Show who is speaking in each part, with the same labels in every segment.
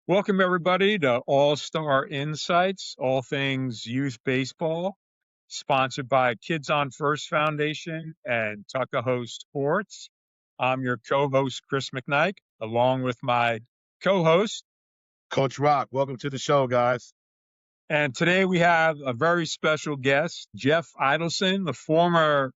Speaker 1: Welcome, everybody, to All Star Insights, all things youth baseball, sponsored by Kids on First Foundation and Tuckahoe Sports. I'm your co host, Chris McKnight, along with my co host.
Speaker 2: Coach Rock, welcome to the show, guys.
Speaker 1: And today we have a very special guest, Jeff Idelson, the former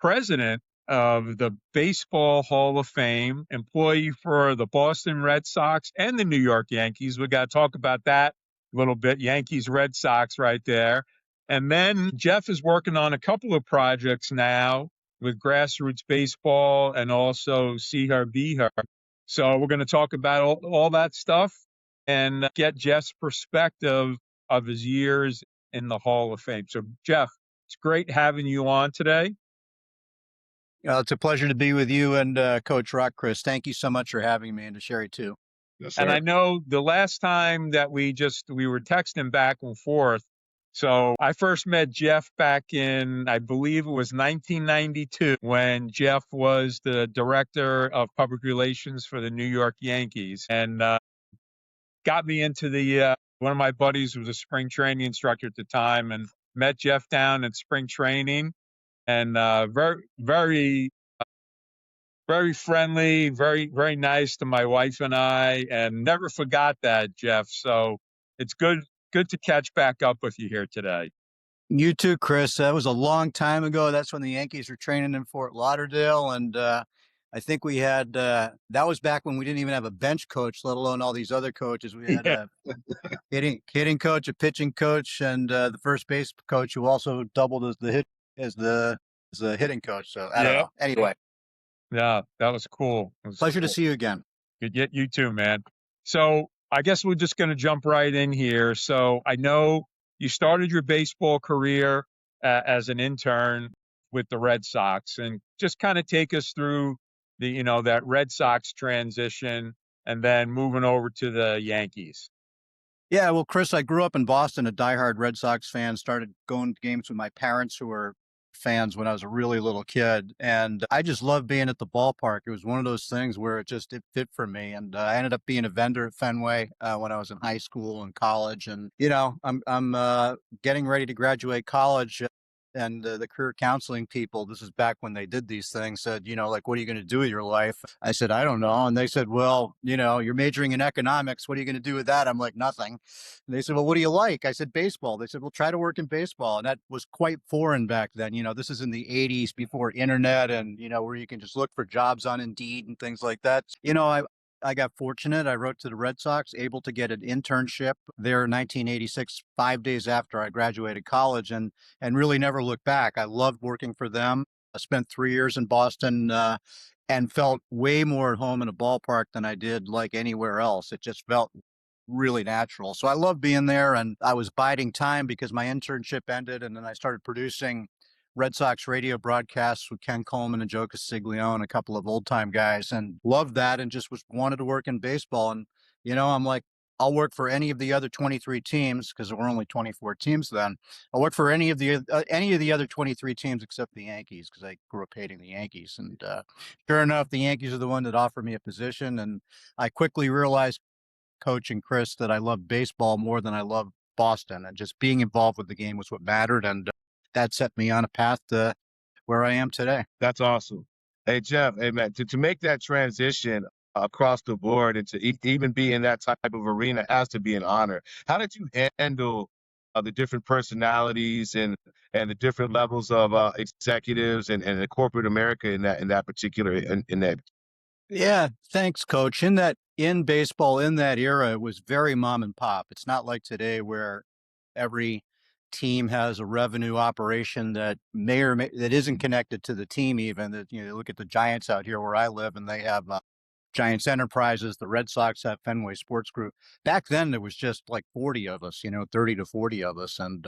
Speaker 1: president of the Baseball Hall of Fame, employee for the Boston Red Sox and the New York Yankees. We got to talk about that a little bit. Yankees, Red Sox right there. And then Jeff is working on a couple of projects now with grassroots baseball and also See Her, Be Her. So we're going to talk about all that stuff and get Jeff's perspective of his years in the Hall of Fame. So, Jeff, it's great having you on today.
Speaker 3: It's a pleasure to be with you and Coach Rock, Chris. Thank you so much for having me, and to Sherry too.
Speaker 2: Yes, sir.
Speaker 1: And I know the last time that we were texting back and forth. So I first met Jeff back in, I believe it was 1992, when Jeff was the director of public relations for the New York Yankees, and got me into one of my buddies was a spring training instructor at the time, and met Jeff down at spring training, and very friendly, very nice to my wife and I, and never forgot that, Jeff. So it's good to catch back up with you here today.
Speaker 3: You too, Chris. That was a long time ago. That's when the Yankees were training in Fort Lauderdale, and I think we had that was back when we didn't even have a bench coach, let alone all these other coaches. We had a hitting coach, a pitching coach, and the first base coach who also doubled as the hitting coach. So I don't know. Anyway.
Speaker 1: Yeah, that was cool.
Speaker 3: Pleasure to see you again.
Speaker 1: Good, you too, man. So I guess we're just going to jump right in here. So I know you started your baseball career as an intern with the Red Sox, and just kind of take us through that Red Sox transition and then moving over to the Yankees.
Speaker 3: Yeah, well, Chris, I grew up in Boston, a diehard Red Sox fan, started going to games with my parents who were fans when I was a really little kid. And I just loved being at the ballpark. It was one of those things where it fit for me. And I ended up being a vendor at Fenway when I was in high school and college. And, I'm getting ready to graduate college. And the career counseling people, this is back when they did these things, said, what are you going to do with your life? I said, I don't know. And they said, well, you're majoring in economics. What are you going to do with that? I'm like, nothing. And they said, well, what do you like? I said, baseball. They said, well, try to work in baseball. And that was quite foreign back then. This is in the 80s before internet and, where you can just look for jobs on Indeed and things like that. I got fortunate. I wrote to the Red Sox, able to get an internship there in 1986, 5 days after I graduated college, and really never looked back. I loved working for them. I spent 3 years in Boston and felt way more at home in a ballpark than I did like anywhere else. It just felt really natural. So I loved being there, and I was biding time because my internship ended, and then I started producing Red Sox radio broadcasts with Ken Coleman and Joe Castiglione, a couple of old time guys, and loved that and just wanted to work in baseball. And, I'm like, I'll work for any of the other 23 teams because there were only 24 teams then. I'll work for any of the other 23 teams except the Yankees because I grew up hating the Yankees. And sure enough, the Yankees are the one that offered me a position. And I quickly realized, Coach and Chris, that I love baseball more than I love Boston, and just being involved with the game was what mattered. And that set me on a path to where I am today.
Speaker 2: That's awesome. Hey, Jeff, hey, man, to make that transition across the board and to even be in that type of arena has to be an honor. How did you handle the different personalities and the different levels of executives and the corporate America in that particular in that?
Speaker 3: Yeah, thanks, Coach. In baseball, in that era, it was very mom and pop. It's not like today where every team has a revenue operation that that isn't connected to the team. Even that, look at the Giants out here where I live, and they have Giants Enterprises. The Red Sox have Fenway Sports Group. Back then, there was just like 40 of us, 30 to 40 of us, and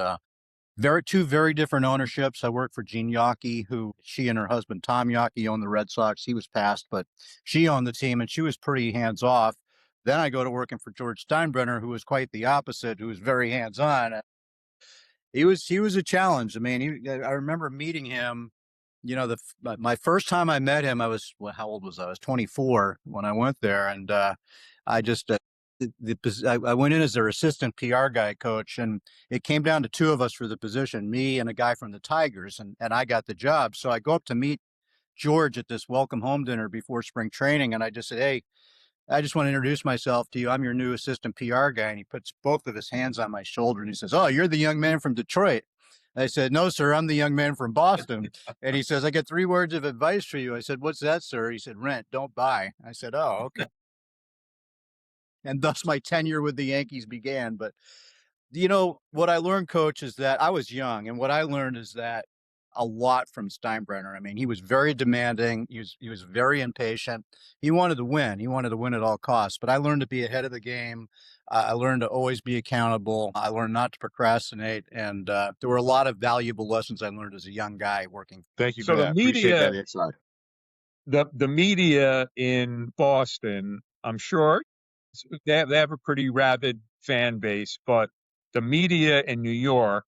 Speaker 3: two very different ownerships. I worked for Jean Yawkey, who she and her husband Tom Yawkey owned the Red Sox. He was passed, but she owned the team, and she was pretty hands off. Then I go to working for George Steinbrenner, who was quite the opposite, who was very hands on. He was a challenge. I mean, I remember meeting him. My first time I met him, how old was I? I was 24 when I went there, and I just I went in as their assistant PR guy coach, and it came down to two of us for the position, me and a guy from the Tigers, and I got the job. So I go up to meet George at this welcome home dinner before spring training, and I just said, "Hey, I just want to introduce myself to you. I'm your new assistant PR guy." And he puts both of his hands on my shoulder and he says, "Oh, you're the young man from Detroit." I said, "No, sir, I'm the young man from Boston." And he says, "I got 3 words of advice for you." I said, "What's that, sir?" He said, "Rent, don't buy." I said, "Oh, okay." And thus my tenure with the Yankees began. But what I learned, coach, is that I was young, and what I learned is that a lot from Steinbrenner. I mean, he was very demanding. He was very impatient. He wanted to win. He wanted to win at all costs. But I learned to be ahead of the game. I learned to always be accountable. I learned not to procrastinate, and there were a lot of valuable lessons I learned as a young guy working.
Speaker 2: Thank you for
Speaker 1: So the
Speaker 2: that. Appreciate
Speaker 1: media,
Speaker 2: that insight.
Speaker 1: the media in Boston, I'm sure they have a pretty rabid fan base, but the media in New York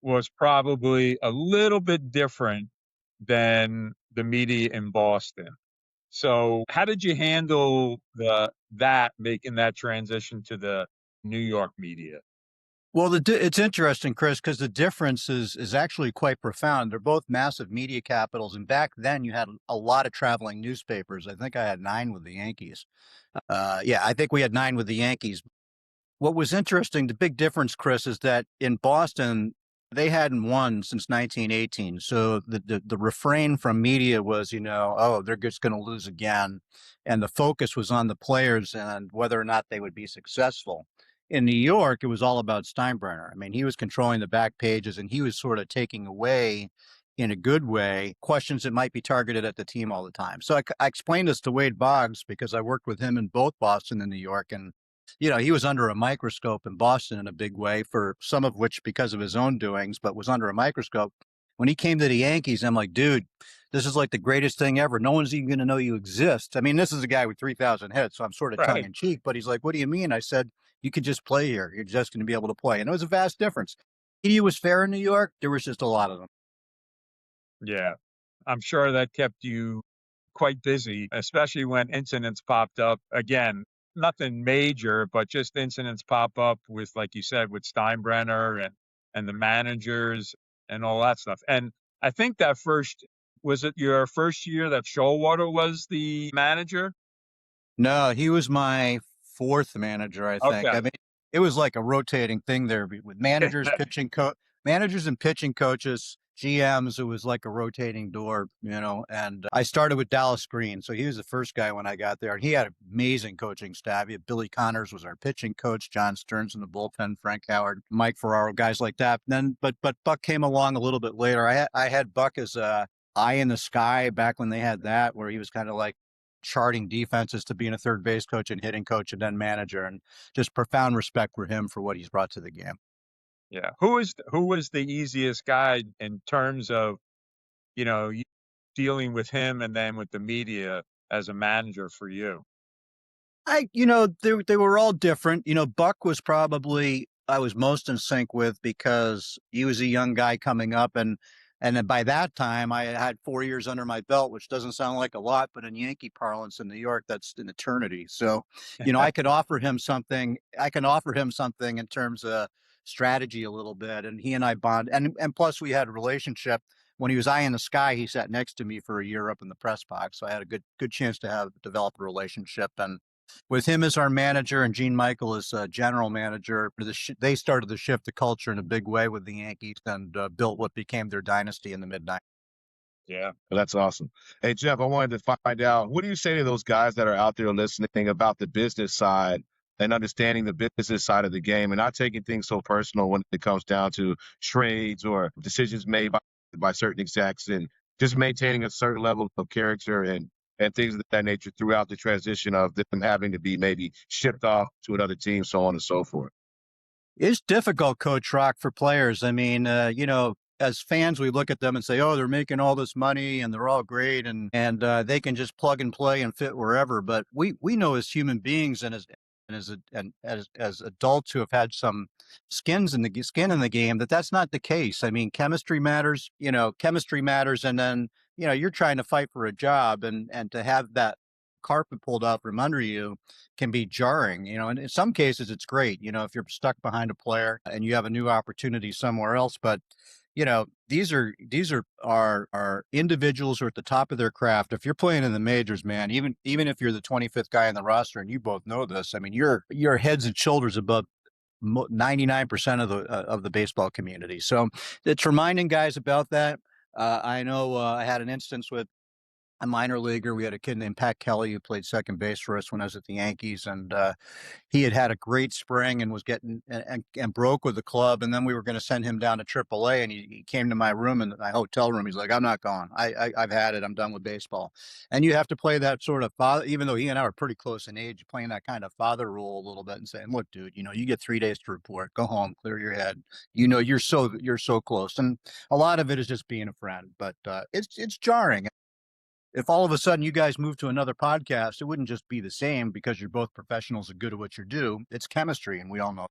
Speaker 1: was probably a little bit different than the media in Boston. So how did you handle that making that transition to the New York media?
Speaker 3: Well, it's interesting, Chris, because the difference is actually quite profound. They're both massive media capitals, and back then you had a lot of traveling newspapers. I think I had 9 with the Yankees. Yeah, I think we had 9 with the Yankees. What was interesting, the big difference, Chris, is that in Boston, they hadn't won since 1918. So the refrain from media was, oh, they're just going to lose again. And the focus was on the players and whether or not they would be successful. In New York, it was all about Steinbrenner. I mean, he was controlling the back pages and he was sort of taking away, in a good way, questions that might be targeted at the team all the time. So I explained this to Wade Boggs because I worked with him in both Boston and New York. And he was under a microscope in Boston in a big way, for some of which because of his own doings, but was under a microscope. When he came to the Yankees, I'm like, dude, this is like the greatest thing ever. No one's even going to know you exist. I mean, this is a guy with 3,000 hits, so I'm sort of tongue
Speaker 1: Right.
Speaker 3: in cheek, but he's like, what do you mean? I said, you could just play here. You're just going to be able to play. And it was a vast difference. Media was fair in New York. There was just a lot of them.
Speaker 1: Yeah. I'm sure that kept you quite busy, especially when incidents popped up. Again, nothing major, but just incidents pop up with, like you said, with Steinbrenner and the managers and all that stuff. And I think that was it your first year that Showalter was the manager?
Speaker 3: No, he was my 4th manager, I think.
Speaker 1: Okay.
Speaker 3: I mean, it was like a rotating thing there with managers, managers and pitching coaches, GMs. It was like a rotating door, and I started with Dallas Green. So he was the first guy when I got there. And he had an amazing coaching staff. He had Billy Connors was our pitching coach, John Stearns in the bullpen, Frank Howard, Mike Ferraro, guys like that. But Buck came along a little bit later. I had Buck as a eye in the sky back when they had that, where he was kind of like charting defenses to being a third base coach and hitting coach and then manager, and just profound respect for him for what he's brought to the game.
Speaker 1: Yeah. Who was the easiest guy in terms of, you dealing with him and then with the media as a manager for you?
Speaker 3: They were all different. Buck was probably I was most in sync with because he was a young guy coming up, and then by that time I had 4 years under my belt, which doesn't sound like a lot, but in Yankee parlance in New York, that's an eternity. So, I could offer him something. I can offer him something in terms of strategy a little bit, and he and I bond, and plus we had a relationship. When he was eye in the sky, he sat next to me for a year up in the press box, so I had a good chance to have develop a relationship. And with him as our manager and Gene Michael as general manager, they started to shift the culture in a big way with the Yankees and built what became their dynasty in the mid-90s.
Speaker 1: Yeah.
Speaker 2: Well, that's awesome. Hey, Jeff, I wanted to find out, what do you say to those guys that are out there listening about the business side and understanding the business side of the game and not taking things so personal when it comes down to trades or decisions made by certain execs, and just maintaining a certain level of character and things of that nature throughout the transition of them having to be maybe shipped off to another team, so on and so forth?
Speaker 3: It's difficult, Coach Rock, for players. I mean, as fans, we look at them and say, "Oh, they're making all this money and they're all great, and they can just plug and play and fit wherever." But we know as human beings and as adults who have had some skin in the game, that's not the case. I mean, chemistry matters. Chemistry matters, and then you're trying to fight for a job, and to have that carpet pulled out from under you can be jarring, and in some cases it's great, if you're stuck behind a player and you have a new opportunity somewhere else. But these are individuals who are at the top of their craft. If you're playing in the majors, man, even if you're the 25th guy on the roster, and you both know this, I mean, you're heads and shoulders above 99% of the baseball community. So it's reminding guys about that. I know I had an instance with a minor leaguer. We had a kid named Pat Kelly who played second base for us when I was at the Yankees, and he had a great spring and was getting and broke with the club. And then we were going to send him down to AAA, and he came to my room in my hotel room. He's like, "I'm not going. I've had it. I'm done with baseball." And you have to play that sort of father, even though he and I are pretty close in age, playing that kind of father role a little bit and saying, "Look, dude, you get 3 days to report. Go home, clear your head. You're so close." And a lot of it is just being a friend, but it's jarring. If all of a sudden you guys move to another podcast, it wouldn't just be the same because you're both professionals and good at what you do. It's chemistry, and we all know.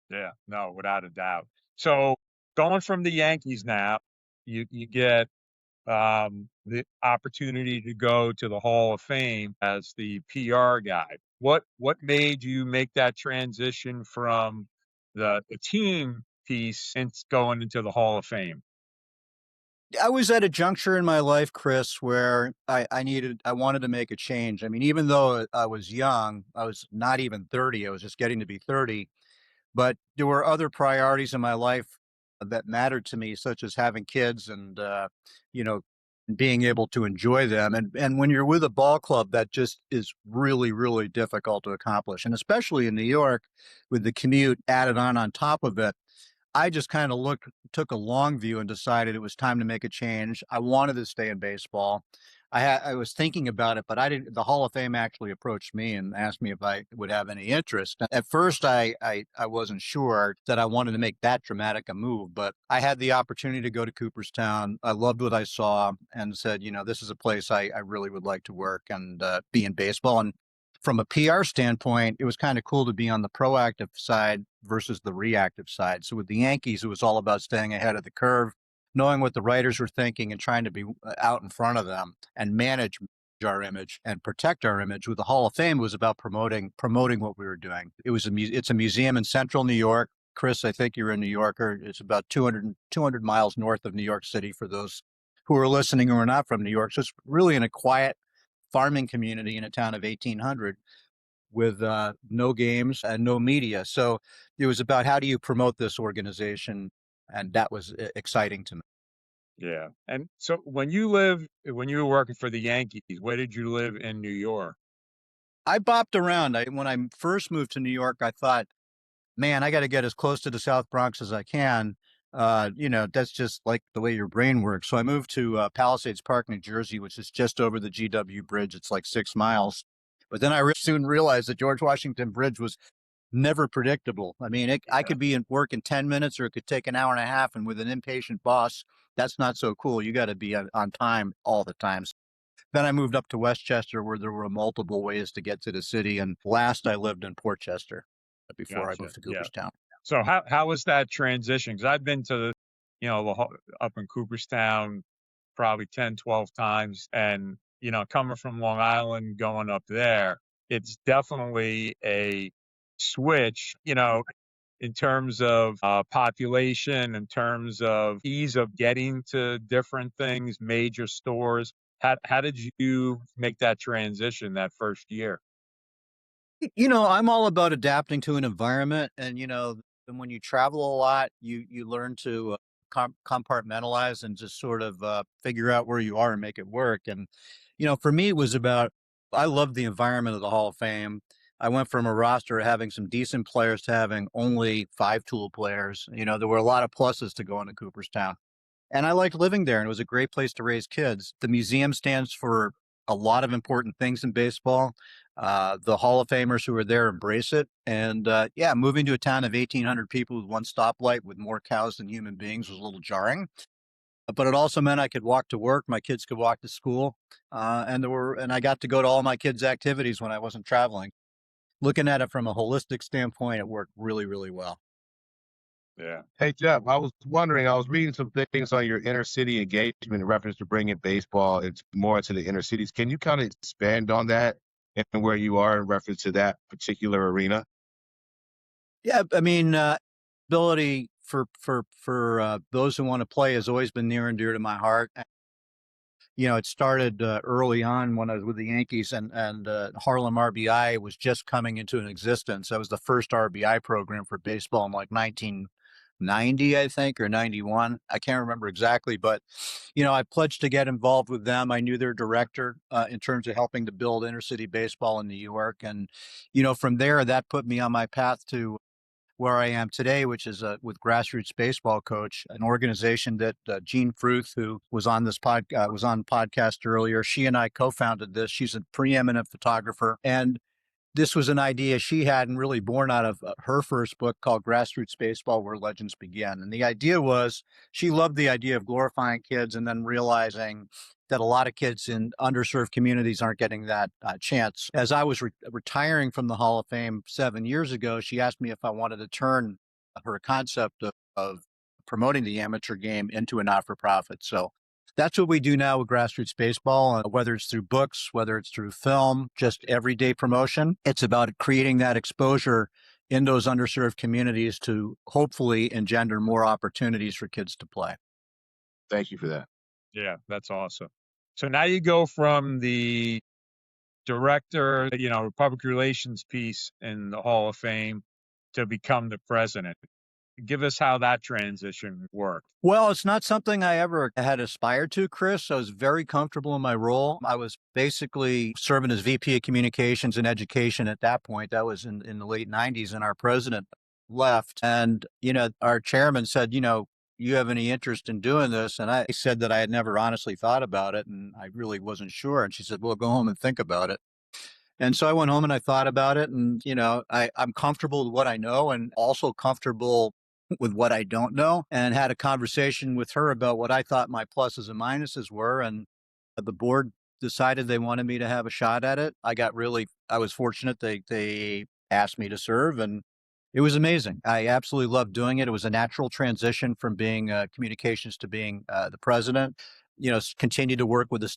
Speaker 1: Yeah, no, without a doubt. So going from the Yankees now, you get the opportunity to go to the Hall of Fame as the PR guy. What made you make that transition from the team piece into going into the Hall of Fame?
Speaker 3: I was at a juncture in my life, Chris, where I wanted to make a change. I mean, even though I was young, I was not even 30, I was just getting to be 30. But there were other priorities in my life that mattered to me, such as having kids and, you know, being able to enjoy them. And when you're with a ball club, that just is really, really difficult to accomplish. And especially in New York, with the commute added on top of it, I just kind of took a long view and decided it was time to make a change. I wanted to stay in baseball. I was thinking about it, but I didn't. The Hall of Fame actually approached me and asked me if I would have any interest. At first, I wasn't sure that I wanted to make that dramatic a move, but I had the opportunity to go to Cooperstown. I loved what I saw and said, this is a place I really would like to work and be in baseball. And from a PR standpoint, it was kind of cool to be on the proactive side versus the reactive side. So with the Yankees, it was all about staying ahead of the curve, knowing what the writers were thinking and trying to be out in front of them and manage our image and protect our image. With the Hall of Fame, it was about promoting what we were doing. It's a museum in central New York. Chris, I think you're a New Yorker. It's about 200 miles north of New York City for those who are listening who are not from New York. So it's really in a quiet farming community in a town of 1,800 with no games and no media. So it was about how do you promote this organization, and that was exciting to me.
Speaker 1: Yeah. And so when you were working for the Yankees, where did you live in New York?
Speaker 3: I bopped around. When I first moved to New York, I thought, man, I got to get as close to the South Bronx as I can. That's just like the way your brain works. So I moved to Palisades Park, New Jersey, which is just over the GW Bridge. It's like 6 miles. But then I soon realized that George Washington Bridge was never predictable. I mean, I could be in work in 10 minutes or it could take an hour and a half. And with an impatient boss, that's not so cool. You got to be on time all the time. Then I moved up to Westchester, where there were multiple ways to get to the city. And last I lived in Portchester before I
Speaker 1: Gotcha.
Speaker 3: moved to
Speaker 1: Yeah.
Speaker 3: Cooperstown.
Speaker 1: So how was that transition? Because I've been to up in Cooperstown probably 10, 12 times, and coming from Long Island going up there, it's definitely a switch. In terms of population, in terms of ease of getting to different things, major stores. How did you make that transition that first year?
Speaker 3: I'm all about adapting to an environment, and and when you travel a lot, you learn to compartmentalize and just sort of figure out where you are and make it work. And for me, it was about I loved the environment of the Hall of Fame. I went from a roster of having some decent players to having only 5 tool players. There were a lot of pluses to going to Cooperstown. And I liked living there, and it was a great place to raise kids. The museum stands for a lot of important things in baseball. The Hall of Famers who are there embrace it. And yeah, moving to a town of 1,800 people with one stoplight with more cows than human beings was a little jarring. But it also meant I could walk to work, my kids could walk to school, and I got to go to all my kids' activities when I wasn't traveling. Looking at it from a holistic standpoint, it worked really, really well.
Speaker 1: Yeah.
Speaker 2: Hey, Jeff, I was wondering, I was reading some things on your inner city engagement in reference to bringing baseball more into the inner cities. Can you kind of expand on that and where you are in reference to that particular arena?
Speaker 3: Yeah, I mean, ability for those who want to play has always been near and dear to my heart. It started early on when I was with the Yankees, and Harlem RBI was just coming into an existence. That was the first RBI program for baseball in like 1990, I think, or 91. I can't remember exactly, but I pledged to get involved with them. I knew their director in terms of helping to build inner city baseball in New York, and from there, that put me on my path to where I am today, which is with Grassroots Baseball Coach, an organization that Jean Fruth, who was on was on podcast earlier, she and I co-founded this. She's a preeminent photographer, and this was an idea she had and really born out of her first book called Grassroots Baseball, Where Legends Begin. And the idea was she loved the idea of glorifying kids and then realizing that a lot of kids in underserved communities aren't getting that chance. As I was retiring from the Hall of Fame 7 years ago, she asked me if I wanted to turn her concept of promoting the amateur game into a not-for-profit. So that's what we do now with Grassroots Baseball, whether it's through books, whether it's through film, just everyday promotion. It's about creating that exposure in those underserved communities to hopefully engender more opportunities for kids to play.
Speaker 2: Thank you for that.
Speaker 1: Yeah, that's awesome. So now you go from the director, public relations piece in the Hall of Fame to become the president. Give us how that transition worked.
Speaker 3: Well, it's not something I ever had aspired to, Chris. I was very comfortable in my role. I was basically serving as VP of Communications and Education at that point. That was in the late 90s, and our president left. And, our chairman said, you have any interest in doing this? And I said that I had never honestly thought about it, and I really wasn't sure. And she said, well, go home and think about it. And so I went home and I thought about it, and I'm comfortable with what I know and also comfortable with what I don't know, and had a conversation with her about what I thought my pluses and minuses were. And the board decided they wanted me to have a shot at it. I was fortunate. They asked me to serve, and it was amazing. I absolutely loved doing it. It was a natural transition from being communications to being the president. Continue to work with the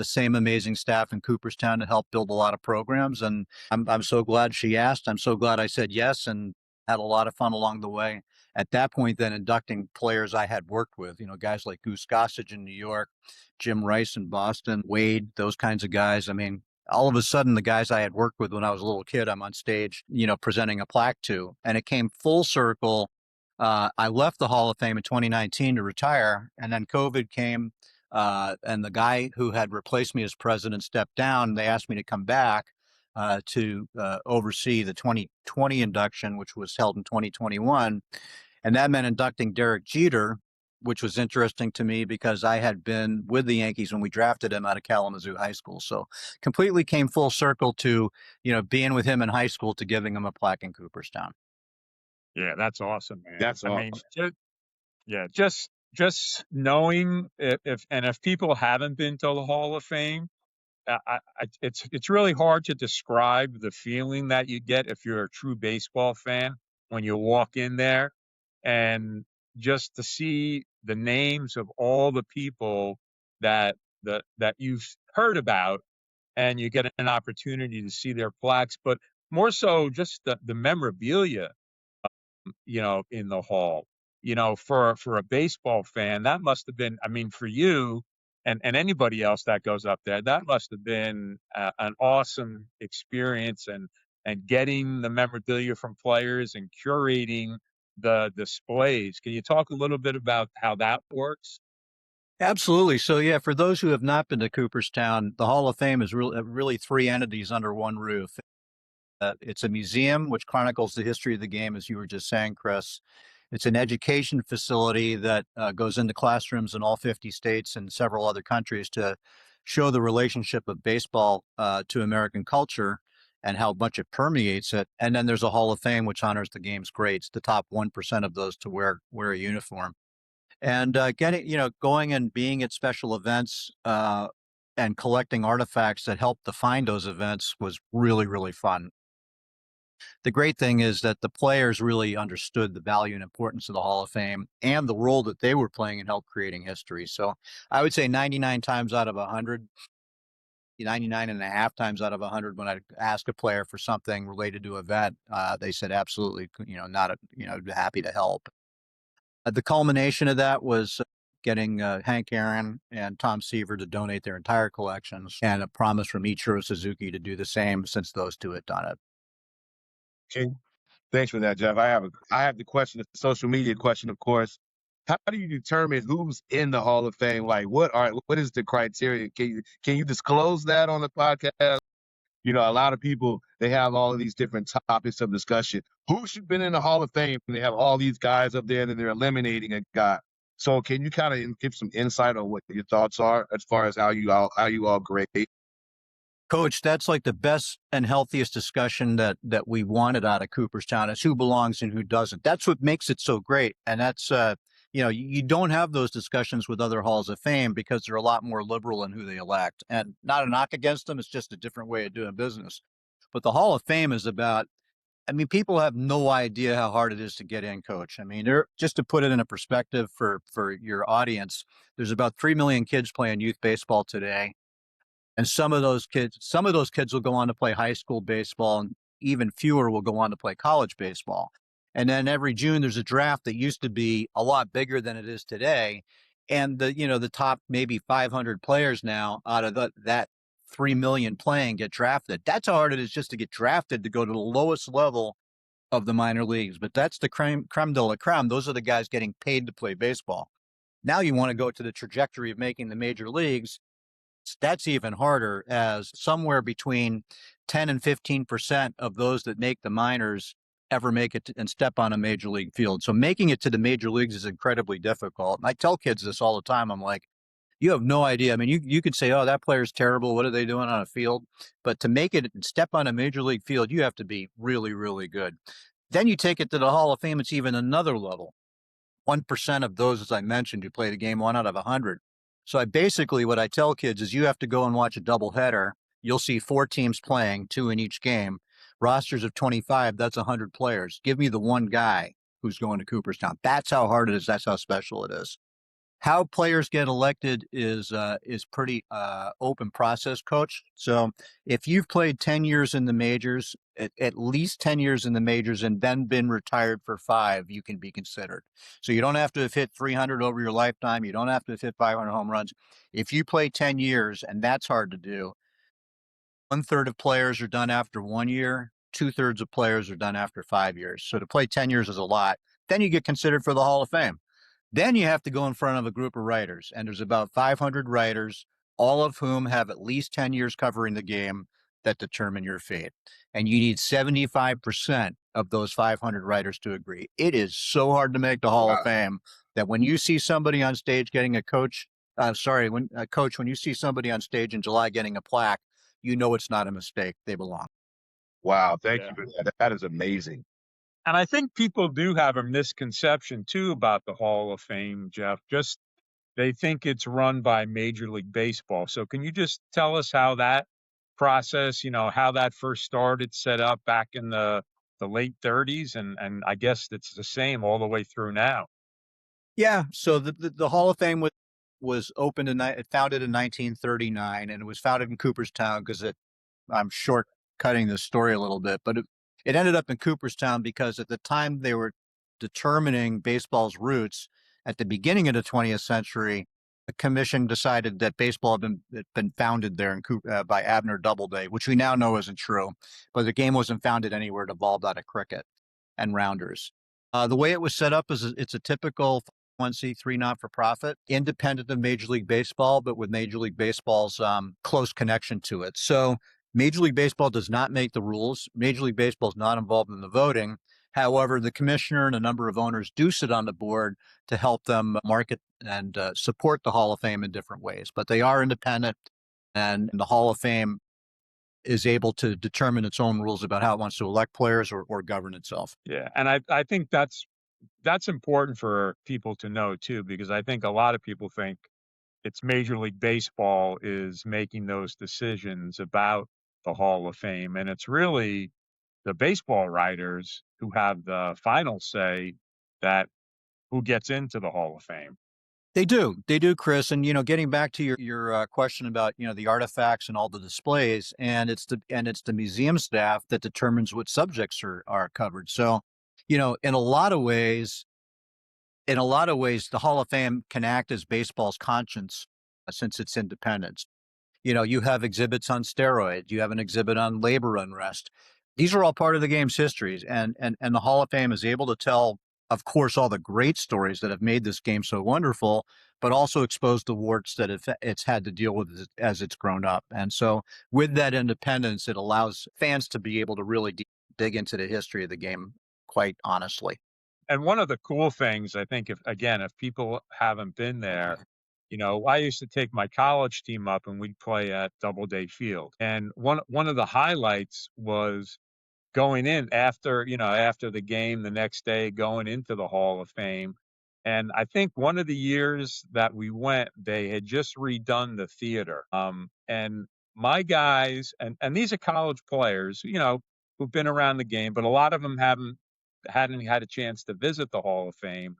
Speaker 3: same amazing staff in Cooperstown to help build a lot of programs. And I'm so glad she asked. I'm so glad I said yes, and had a lot of fun along the way. At that point, then inducting players I had worked with, guys like Goose Gossage in New York, Jim Rice in Boston, Wade, those kinds of guys. I mean, all of a sudden, the guys I had worked with when I was a little kid, I'm on stage, presenting a plaque to, and it came full circle. I left the Hall of Fame in 2019 to retire, and then COVID came. And the guy who had replaced me as president stepped down. They asked me to come back to oversee the 2020 induction, which was held in 2021. And that meant inducting Derek Jeter, which was interesting to me because I had been with the Yankees when we drafted him out of Kalamazoo High School. So completely came full circle to, being with him in high school to giving him a plaque in Cooperstown.
Speaker 1: Yeah, that's awesome, man.
Speaker 2: That's
Speaker 1: I
Speaker 2: all.
Speaker 1: mean, just knowing if people haven't been to the Hall of Fame, it's really hard to describe the feeling that you get if you're a true baseball fan when you walk in there, and just to see the names of all the people that you've heard about, and you get an opportunity to see their plaques, but more so just the memorabilia in the hall. For a baseball fan, that must have been, I mean, for you and anybody else that goes up there, that must have been an awesome experience, and getting the memorabilia from players and curating the displays. Can you talk a little bit about how that works?
Speaker 3: Absolutely. So, yeah, for those who have not been to Cooperstown, the Hall of Fame is really three entities under one roof. It's a museum which chronicles the history of the game, as you were just saying, Chris. It's an education facility that goes into classrooms in all 50 states and several other countries to show the relationship of baseball to American culture and how much it permeates it. And then there's a Hall of Fame which honors the game's greats, the top 1% of those to wear a uniform. And going and being at special events and collecting artifacts that help define those events was really, really fun. The great thing is that the players really understood the value and importance of the Hall of Fame and the role that they were playing in help creating history. So I would say 99 times out of 100, 99 and a half times out of 100, when I ask a player for something related to an event, they said absolutely, not, happy to help. The culmination of that was getting Hank Aaron and Tom Seaver to donate their entire collections, and a promise from Ichiro Suzuki to do the same since those two had done it.
Speaker 2: Okay. Thanks for that, Jeff. I have the question, the social media question, of course. How do you determine who's in the Hall of Fame? Like, what is the criteria? Can you disclose that on the podcast? A lot of people, they have all of these different topics of discussion. Who should have been in the Hall of Fame? And they have all these guys up there, and then they're eliminating a guy. So can you kind of give some insight on what your thoughts are as far as how you all grade?
Speaker 3: Coach, that's like the best and healthiest discussion that we wanted out of Cooperstown is who belongs and who doesn't. That's what makes it so great. And that's, you don't have those discussions with other halls of fame because they're a lot more liberal in who they elect. And not a knock against them. It's just a different way of doing business. But the Hall of Fame is about, people have no idea how hard it is to get in, Coach. Just to put it in a perspective for your audience, there's about 3 million kids playing youth baseball today. And some of those kids will go on to play high school baseball, and even fewer will go on to play college baseball. And then every June there's a draft that used to be a lot bigger than it is today. And the top maybe 500 players now out of that 3 million playing get drafted. That's how hard it is just to get drafted to go to the lowest level of the minor leagues. But that's the creme de la creme. Those are the guys getting paid to play baseball. Now you want to go to the trajectory of making the major leagues. That's even harder, as somewhere between 10 and 15% of those that make the minors ever make it and step on a major league field. So making it to the major leagues is incredibly difficult. And I tell kids this all the time. I'm like, you have no idea. You could say, oh, that player's terrible. What are they doing on a field? But to make it and step on a major league field, you have to be really, really good. Then you take it to the Hall of Fame. It's even another level. 1% of those, as I mentioned, who play the game 1 out of 100. So what I tell kids is you have to go and watch a doubleheader. You'll see 4 teams playing, 2 in each game. Rosters of 25, that's 100 players. Give me the one guy who's going to Cooperstown. That's how hard it is. That's how special it is. How players get elected is pretty open process, Coach. So if you've played 10 years in the majors, at least 10 years in the majors, and then been retired for 5, you can be considered. So you don't have to have hit 300 over your lifetime. You don't have to have hit 500 home runs. If you play 10 years, and that's hard to do, 1/3 of players are done after 1 year. 2/3 of players are done after 5 years. So to play 10 years is a lot. Then you get considered for the Hall of Fame. Then you have to go in front of a group of writers, and there's about 500 writers, all of whom have at least 10 years covering the game that determine your fate. And you need 75% of those 500 writers to agree. It is so hard to make the Hall of Fame that when you see somebody on stage getting when you see somebody on stage in July getting a plaque, you know it's not a mistake. They belong.
Speaker 2: Wow, thank you for that. That is amazing.
Speaker 1: And I think people do have a misconception too about the Hall of Fame, Jeff. Just they think it's run by Major League Baseball. So can you just tell us how that process, how that first started, set up back in the late 30s, and I guess it's the same all the way through now.
Speaker 3: Yeah. So the Hall of Fame was opened founded in 1939, and it was founded in Cooperstown because I'm shortcutting the story a little bit, but it ended up in Cooperstown because at the time they were determining baseball's roots at the beginning of the 20th century, the commission decided that baseball had been founded there by Abner Doubleday, which we now know isn't true, but the game wasn't founded anywhere. It evolved out of cricket and rounders. The way it was set up is it's a typical 1C3 not-for-profit, independent of Major League Baseball, but with Major League Baseball's close connection to it. So Major League Baseball does not make the rules. Major League Baseball is not involved in the voting. However, the commissioner and a number of owners do sit on the board to help them market and support the Hall of Fame in different ways. But they are independent, and the Hall of Fame is able to determine its own rules about how it wants to elect players or govern itself.
Speaker 1: Yeah, and I think that's important for people to know too, because I think a lot of people think it's Major League Baseball is making those decisions about the Hall of Fame, and it's really the baseball writers who have the final say that who gets into the Hall of Fame.
Speaker 3: They do, Chris. And getting back to your question about the artifacts and all the displays, and it's the museum staff that determines what subjects are covered. So, in a lot of ways, the Hall of Fame can act as baseball's conscience since its independence. You have exhibits on steroids, you have an exhibit on labor unrest. These are all part of the game's histories, and the Hall of Fame is able to tell, of course, all the great stories that have made this game so wonderful, but also expose the warts that it's had to deal with as it's grown up. And so, with that independence, it allows fans to be able to really dig into the history of the game quite honestly.
Speaker 1: And one of the cool things, I think, if people haven't been there, I used to take my college team up and we'd play at Doubleday Field. And one of the highlights was going in after the game the next day, going into the Hall of Fame. And I think one of the years that we went, they had just redone the theater. And my guys, and these are college players, who've been around the game, but a lot of them hadn't had a chance to visit the Hall of Fame.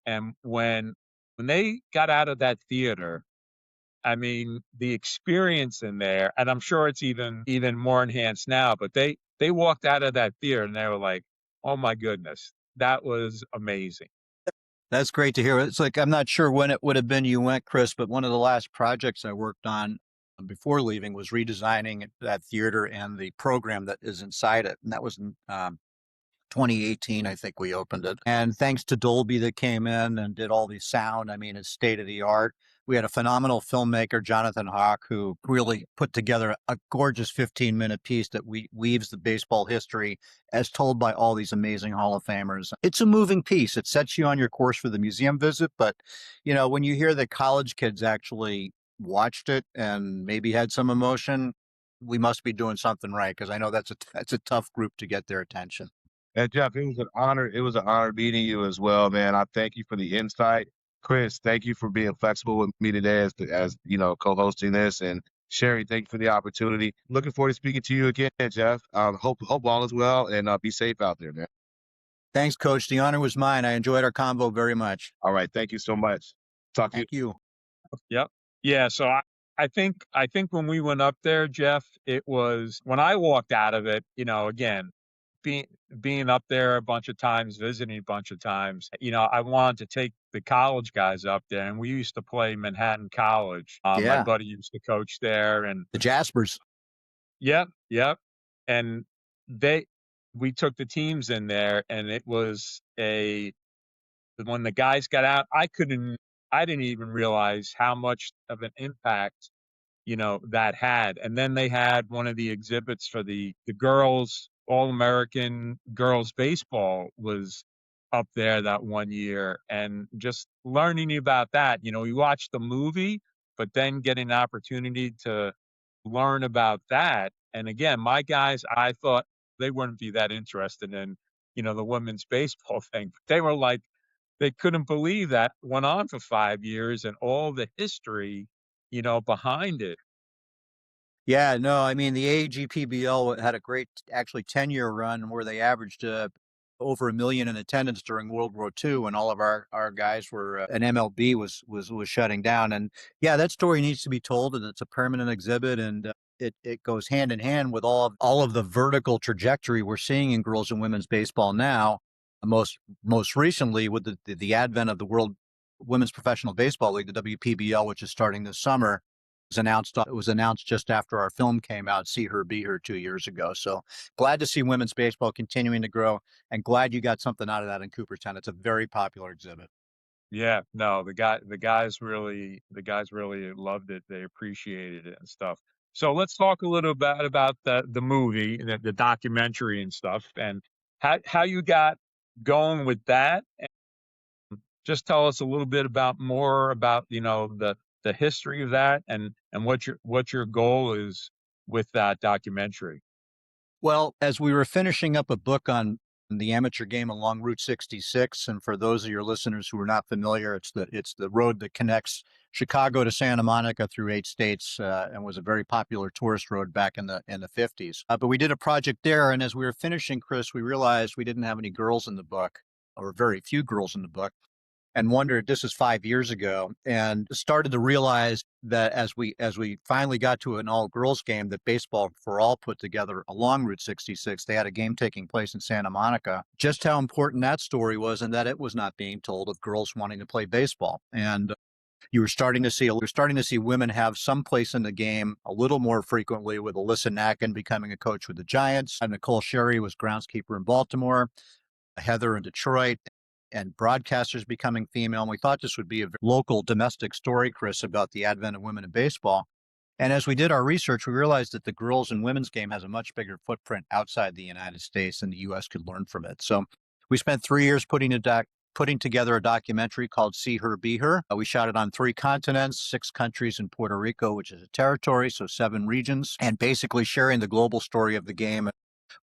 Speaker 1: And when they got out of that theater, I mean, the experience in there, and I'm sure it's even more enhanced now, but they walked out of that theater and they were like, "Oh my goodness, that was amazing."
Speaker 3: That's great to hear. It's like, I'm not sure when it would have been you went, Chris, but one of the last projects I worked on before leaving was redesigning that theater and the program that is inside it. And that was in 2018, I think we opened it. And thanks to Dolby that came in and did all the sound, I mean, it's state of the art. We had a phenomenal filmmaker, Jonathan Hawk, who really put together a gorgeous 15-minute piece that weaves the baseball history as told by all these amazing Hall of Famers. It's a moving piece. It sets you on your course for the museum visit. But, when you hear that college kids actually watched it and maybe had some emotion, we must be doing something right, because I know that's a tough group to get their attention.
Speaker 2: And Jeff, it was an honor. It was an honor meeting you as well, man. I thank you for the insight. Chris, thank you for being flexible with me today as co-hosting this. And Sherry, thank you for the opportunity. Looking forward to speaking to you again, Jeff. Hope all is well, and be safe out there, man.
Speaker 3: Thanks, Coach. The honor was mine. I enjoyed our convo very much.
Speaker 2: All right, thank you so much. Talk to you.
Speaker 3: Thank you.
Speaker 1: Yep. Yeah. So I think when we went up there, Jeff, it was when I walked out of it. Again, being being up there a bunch of times, visiting a bunch of times. I wanted to take the college guys up there, and we used to play Manhattan College. My
Speaker 3: Yeah,
Speaker 1: buddy used to coach there, and
Speaker 3: the Jaspers.
Speaker 1: yep, yep. And they we took the teams in there, and it was a when the guys got out, I didn't even realize how much of an impact that had. And then they had one of the exhibits for the girls, All-American girls baseball was up there that one year. And just learning about that, we watched the movie, but then getting an opportunity to learn about that. And again, my guys, I thought they wouldn't be that interested in, the women's baseball thing. But they were like, they couldn't believe that went on for 5 years and all the history, behind it.
Speaker 3: Yeah, no, I mean, the AAGPBL had a great, actually 10-year run where they averaged over 1 million in attendance during World War II, when all of our guys were, and MLB was shutting down. And yeah, that story needs to be told, and it's a permanent exhibit, and it goes hand in hand with all of the vertical trajectory we're seeing in girls and women's baseball now. Most recently with the advent of the World Women's Professional Baseball League, the WPBL, which is starting this summer. It was announced just after our film came out, See Her, Be Her, 2 years ago. So glad to see women's baseball continuing to grow, and glad you got something out of that in Cooperstown. It's a very popular exhibit.
Speaker 1: Yeah, no, the guys really loved it. They appreciated it and stuff. So let's talk a little bit about the movie, the documentary and stuff, and how you got going with that. And just tell us a little bit more about the history of that, and what your goal is with that documentary.
Speaker 3: Well, as we were finishing up a book on the amateur game along Route 66. And for those of your listeners who are not familiar, it's the road that connects Chicago to Santa Monica through 8 states, and was a very popular tourist road back in the 50s. But we did a project there, and as we were finishing, Chris, we realized we didn't have any girls in the book, or very few girls in the book, and wondered, this is 5 years ago, and started to realize that as we finally got to an all girls game that Baseball for All put together along Route 66, they had a game taking place in Santa Monica, just how important that story was, and that it was not being told of girls wanting to play baseball. And you're starting to see women have some place in the game a little more frequently, with Alyssa Nacken becoming a coach with the Giants, and Nicole Sherry was groundskeeper in Baltimore, Heather in Detroit, and broadcasters becoming female. And we thought this would be a local domestic story, Chris, about the advent of women in baseball. And as we did our research, we realized that the girls and women's game has a much bigger footprint outside the United States, and the U.S. could learn from it. So we spent 3 years putting together a documentary called See Her, Be Her. We shot it on 3 continents, 6 countries, in Puerto Rico, which is a territory, so 7 regions, and basically sharing the global story of the game,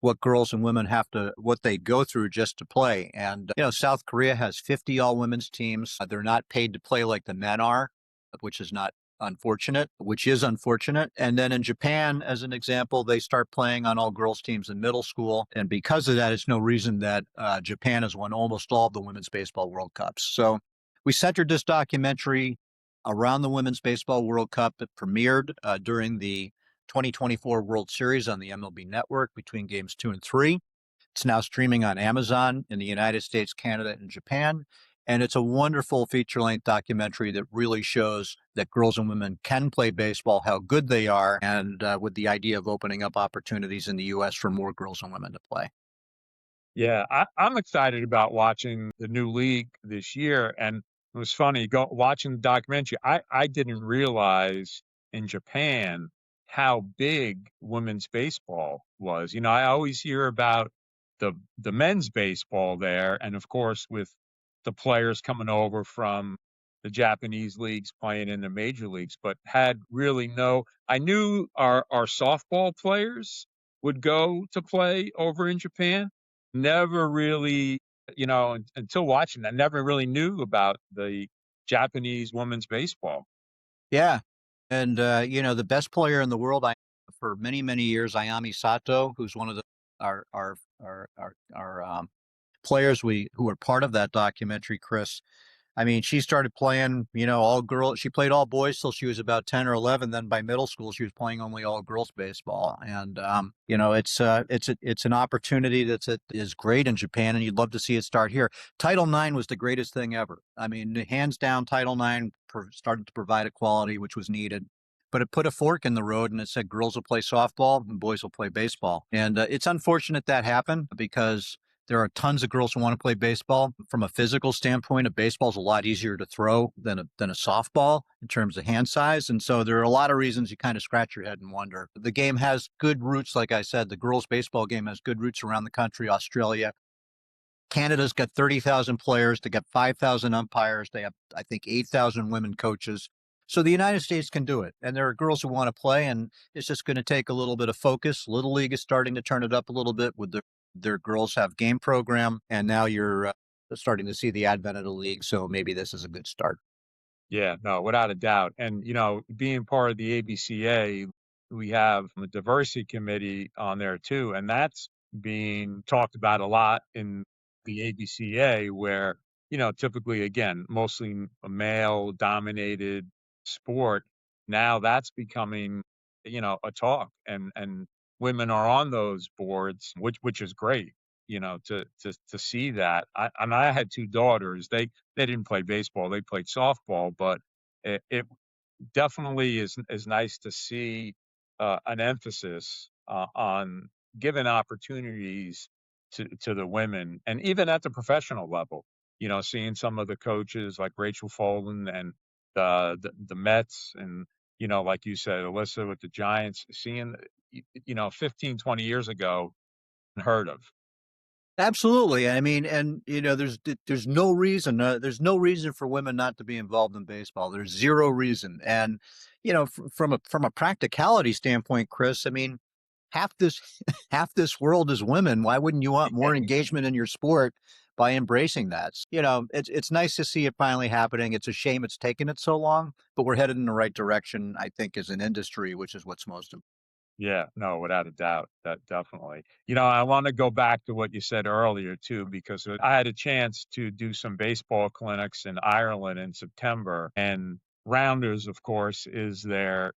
Speaker 3: what girls and women what they go through just to play. And, South Korea has 50 all women's teams. They're not paid to play like the men are, which is unfortunate. And then in Japan, as an example, they start playing on all girls teams in middle school. And because of that, it's no reason that Japan has won almost all of the Women's Baseball World Cups. So we centered this documentary around the Women's Baseball World Cup. It premiered during the 2024 World Series on the MLB Network between games 2 and 3. It's now streaming on Amazon in the United States, Canada, and Japan. And it's a wonderful feature-length documentary that really shows that girls and women can play baseball, how good they are, and with the idea of opening up opportunities in the U.S. for more girls and women to play.
Speaker 1: Yeah, I'm excited about watching the new league this year. And it was funny watching the documentary. I didn't realize in Japan how big women's baseball was. I always hear about the men's baseball there, and of course with the players coming over from the Japanese leagues playing in the major leagues, but had really I knew our softball players would go to play over in Japan. Never really, until watching that, never really knew about the Japanese women's baseball.
Speaker 3: Yeah. And, the best player in the world, for many, many years, Ayami Sato, who's one of our players who are part of that documentary, Chris. I mean, she started playing, all girls. She played all boys till she was about 10 or 11. Then by middle school, she was playing only all girls baseball. And, it's an opportunity is great in Japan, and you'd love to see it start here. Title IX was the greatest thing ever. I mean, hands down, Title IX started to provide equality, which was needed. But it put a fork in the road, and it said girls will play softball and boys will play baseball. And it's unfortunate that happened, because there are tons of girls who want to play baseball. From a physical standpoint, a baseball is a lot easier to throw than a softball in terms of hand size. And so there are a lot of reasons you kind of scratch your head and wonder. The game has good roots. Like I said, the girls' baseball game has good roots around the country. Australia, Canada's got 30,000 players. They got 5,000 umpires. They have, I think, 8,000 women coaches. So the United States can do it. And there are girls who want to play, and it's just going to take a little bit of focus. Little League is starting to turn it up a little bit with their girls have game program, and now you're starting to see the advent of the league. So maybe this is a good start.
Speaker 1: Yeah, no, without a doubt. And, being part of the ABCA, we have a diversity committee on there too. And that's being talked about a lot in the ABCA, where, typically, again, mostly a male dominated sport. Now that's becoming, a talk, and women are on those boards, which is great, to see that. I had 2 daughters. They didn't play baseball, they played softball, but it definitely is nice to see an emphasis on giving opportunities to the women, and even at the professional level. Seeing some of the coaches like Rachel Folden and the Mets, and like you said, Alyssa with the Giants, seeing 15, 20 years ago, unheard of.
Speaker 3: Absolutely. I mean, and there's no reason for women not to be involved in baseball. There's zero reason. And from a practicality standpoint, Chris, I mean, half this half this world is women. Why wouldn't you want more engagement in your sport by embracing that? It's nice to see it finally happening. It's a shame it's taken it so long, but we're headed in the right direction, I think, as an industry, which is what's most important.
Speaker 1: Yeah, no, without a doubt, that definitely. I want to go back to what you said earlier too, because I had a chance to do some baseball clinics in Ireland in September, and rounders, of course, is their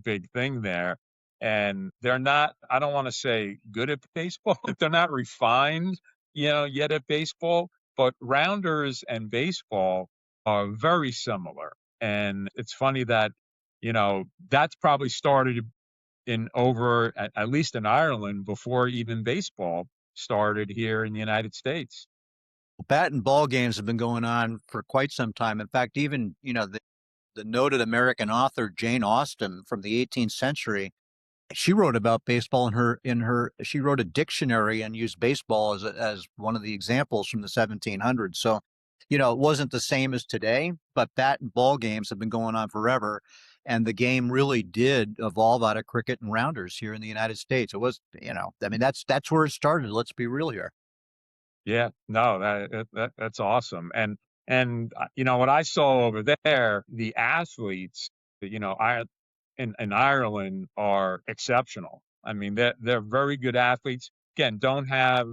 Speaker 1: big thing there. And they're not, I don't want to say good at baseball, they're not refined, yet at baseball, but rounders and baseball are very similar. And it's funny that, that's probably started at least in Ireland before even baseball started here in the United States.
Speaker 3: Bat and ball games have been going on for quite some time. In fact, even, the noted American author Jane Austen from the 18th century, she wrote about baseball she wrote a dictionary and used baseball as one of the examples from the 1700s. So, it wasn't the same as today, but bat and ball games have been going on forever. And the game really did evolve out of cricket and rounders here in the United States. It was, I mean, that's where it started. Let's be real here.
Speaker 1: Yeah, no, that's awesome. And what I saw over there, the athletes, I in Ireland are exceptional. I mean, they're very good athletes. Again, don't have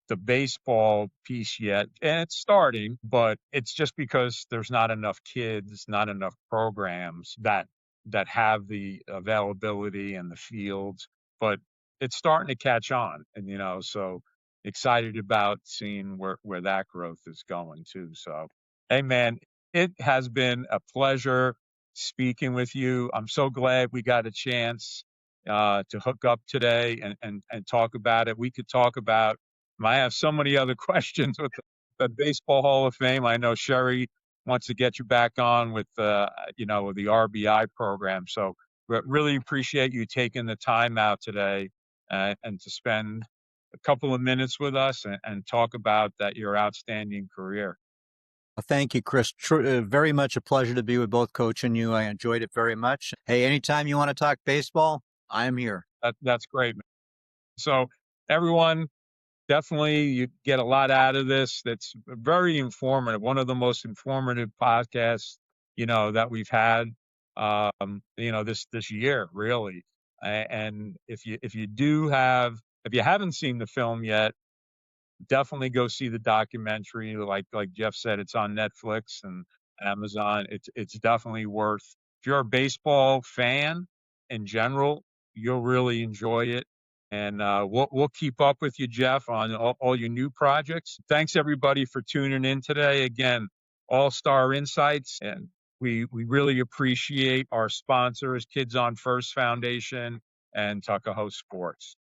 Speaker 1: the baseball piece yet, and it's starting, but it's just because there's not enough kids, not enough programs that have the availability and the fields. But it's starting to catch on, and so excited about seeing where that growth is going too. So, hey man, it has been a pleasure speaking with you. I'm so glad we got a chance to hook up today and talk about it. We could talk about. I have so many other questions with the Baseball Hall of Fame. I know Sherry wants to get you back on with with the RBI program. So, really appreciate you taking the time out today and to spend a couple of minutes with us and talk about your outstanding career.
Speaker 3: Thank you, Chris. Very much a pleasure to be with both Coach and you. I enjoyed it very much. Hey, anytime you want to talk baseball, I am here.
Speaker 1: That's great, man. So everyone, definitely you get a lot out of this. That's very informative. One of the most informative podcasts, that we've had, this year, really. And if you haven't seen the film yet, definitely go see the documentary. Like Jeff said, it's on Netflix and Amazon. It's definitely worth. If you're a baseball fan in general, you'll really enjoy it. And we'll keep up with you, Jeff, on all your new projects. Thanks everybody for tuning in today. Again, All Star Insights, and we really appreciate our sponsors, Kids on First Foundation and Tuckahoe Sports.